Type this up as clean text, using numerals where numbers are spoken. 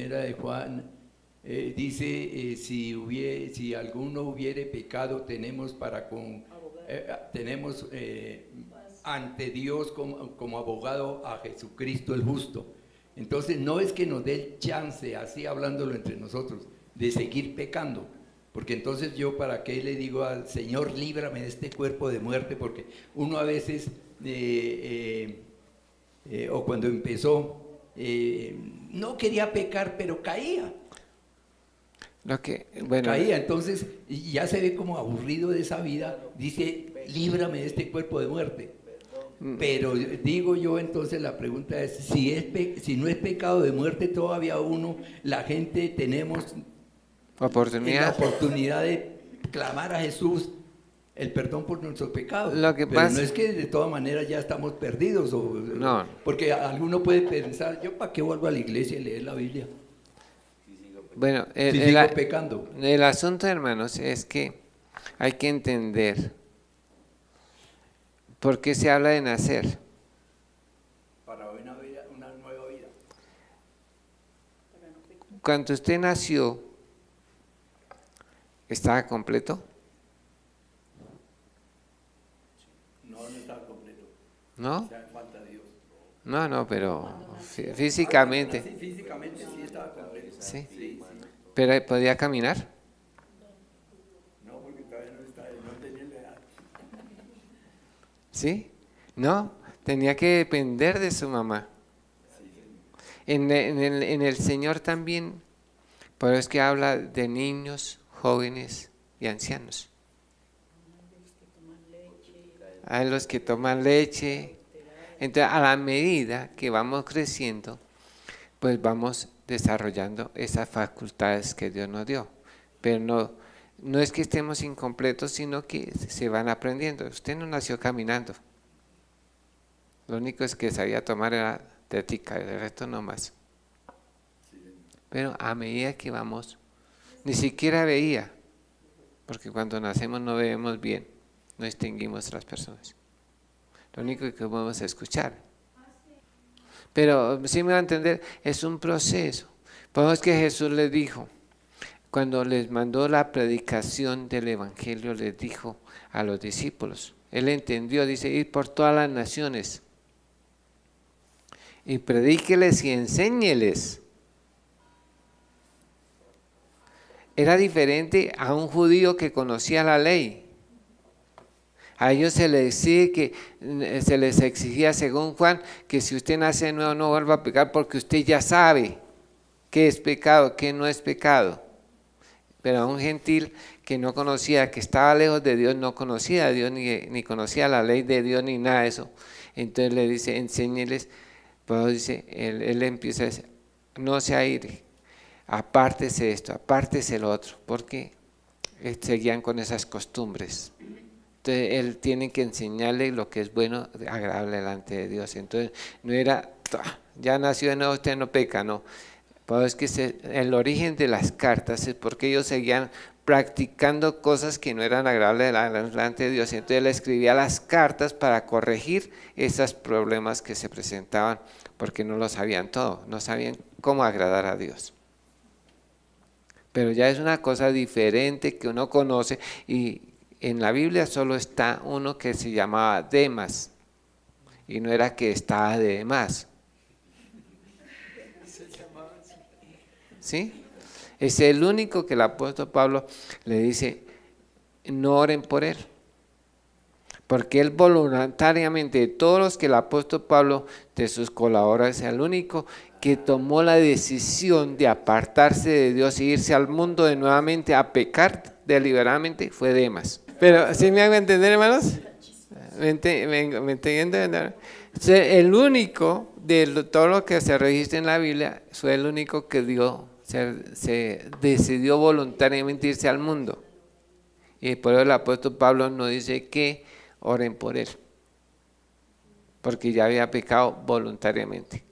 primera de Juan, dice, si alguno hubiere pecado, tenemos ante Dios como abogado a Jesucristo el justo. Entonces no es que nos dé el chance, así hablándolo entre nosotros, de seguir pecando, porque entonces yo para qué le digo al Señor, líbrame de este cuerpo de muerte, porque uno a veces, o cuando empezó, no quería pecar, pero caía. Caía, entonces ya se ve como aburrido de esa vida, dice, líbrame de este cuerpo de muerte. Pero digo yo, entonces la pregunta es, si no es pecado de muerte todavía la gente tenemos la oportunidad de clamar a Jesús el perdón por nuestros pecados. Pero no es que de todas maneras ya estamos perdidos, no. Porque alguno puede pensar, ¿yo para qué vuelvo a la iglesia y leer la Biblia? Bueno, sigo pecando. El asunto, hermanos, es que hay que entender por qué se habla de nacer. Para una nueva vida. Cuando usted nació, ¿estaba completo? No estaba completo. ¿No? O sea, falta Dios. No, pero físicamente. Sí, físicamente sí estaba completo. Sí. Sí. ¿Pero podía caminar? No, porque todavía no tenía la edad. ¿Sí? No, tenía que depender de su mamá. En el Señor también, por eso es que habla de niños, jóvenes y ancianos. Hay los que toman leche. Entonces, a la medida que vamos creciendo, pues vamos desarrollando esas facultades que Dios nos dio. Pero no es que estemos incompletos, sino que se van aprendiendo. Usted no nació caminando. Lo único es que sabía tomar era tetica, el resto no más. Pero a medida que vamos, ni siquiera veía, porque cuando nacemos no vemos bien, no distinguimos a las personas. Lo único que podemos escuchar. Pero si me va a entender, es un proceso. Por eso que Jesús les dijo, cuando les mandó la predicación del Evangelio, les dijo a los discípulos, Él entendió, dice, ir por todas las naciones y predíqueles y enséñeles. Era diferente a un judío que conocía la ley. A ellos se les exigía, según Juan, que si usted nace de nuevo no vuelva a pecar porque usted ya sabe qué es pecado, qué no es pecado. Pero a un gentil que no conocía, que estaba lejos de Dios, no conocía a Dios, ni conocía la ley de Dios, ni nada de eso. Entonces le dice, enséñeles, pues dice, él empieza a decir, no se aire, apártese esto, apártese lo otro, porque seguían con esas costumbres. Entonces él tiene que enseñarle lo que es bueno, agradable delante de Dios. Entonces no era, ya nació de nuevo, usted no peca, no. Pues es que el origen de las cartas es porque ellos seguían practicando cosas que no eran agradables delante de Dios. Entonces él escribía las cartas para corregir esos problemas que se presentaban, porque no lo sabían todo, no sabían cómo agradar a Dios. Pero ya es una cosa diferente que uno conoce, y en la Biblia solo está uno que se llamaba Demas, y no era que estaba de más. ¿Sí? Es el único que el apóstol Pablo le dice, no oren por él. Porque él voluntariamente, de todos los que el apóstol Pablo, de sus colaboradores, es el único que tomó la decisión de apartarse de Dios e irse al mundo de nuevamente a pecar deliberadamente, fue Demas. Pero, ¿sí me hago entender, hermanos? ¿Me entienden? El único de todo lo que se registra en la Biblia fue el único que se decidió voluntariamente irse al mundo. Y por eso el apóstol Pablo nos dice que oren por él, porque ya había pecado voluntariamente.